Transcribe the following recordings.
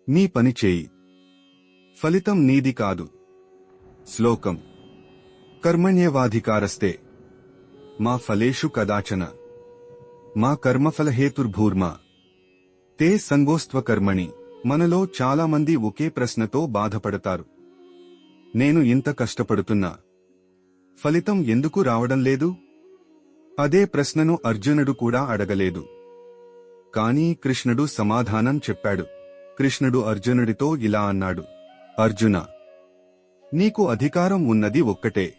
నీ పని చేయి. ఫలితం నీది కాదు. శ్లోకం. కర్మణ్యేవాధికారస్తే మా ఫలేషు కదాచన మా కర్మఫలహేతుర్భూర్మా తే సంగోస్త్వకర్మణి. మనలో చాలామంది ఒకే ప్రశ్నతో బాధపడతారు. నేను ఇంత కష్టపడుతున్నా ఫలితం ఎందుకు రావడం లేదు? అదే ప్రశ్నను అర్జునుడు కూడా అడగలేదు. కానీ కృష్ణుడు సమాధానం చెప్పాడు. కృష్ణుడు అర్జునుడితో ఇలా అన్నాడు. అర్జున, నీకు అధికారం ఉన్నది ఒక్కటే,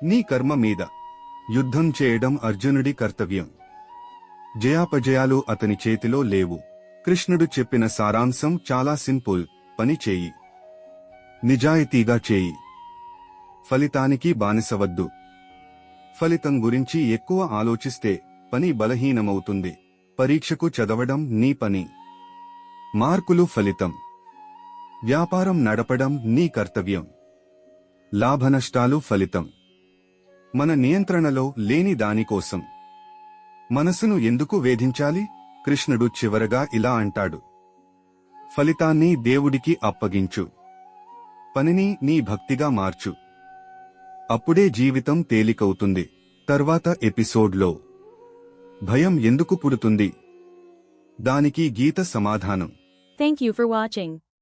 నీ కర్మ మీద. యుద్ధం చేయడం అర్జునుడి కర్తవ్యం. జయాపజయాలు అతని చేతిలో లేవు. కృష్ణుడు చెప్పిన సారాంశం చాలా సింపుల్. పని చేయి, నిజాయితీగా చేయి, ఫలితానికి బానిసవద్దు. ఫలితం గురించి ఎక్కువ ఆలోచిస్తే పని బలహీనమవుతుంది. పరీక్షకు చదవడం నీ పని, మార్కులు ఫలితం. వ్యాపారం నడపడం నీ కర్తవ్యం, లాభనష్టాలు ఫలితం. మన నియంత్రణలో లేని దానికోసం మనసును ఎందుకు వేధించాలి? కృష్ణుడు చివరగా ఇలా అంటాడు. ఫలితాన్ని దేవుడికి అప్పగించు, పనిని నీ భక్తిగా మార్చు. అప్పుడే జీవితం తేలికవుతుంది. తర్వాత ఎపిసోడ్లో భయం ఎందుకు పుడుతుంది? దానికి గీత సమాధానం. Thank you for watching.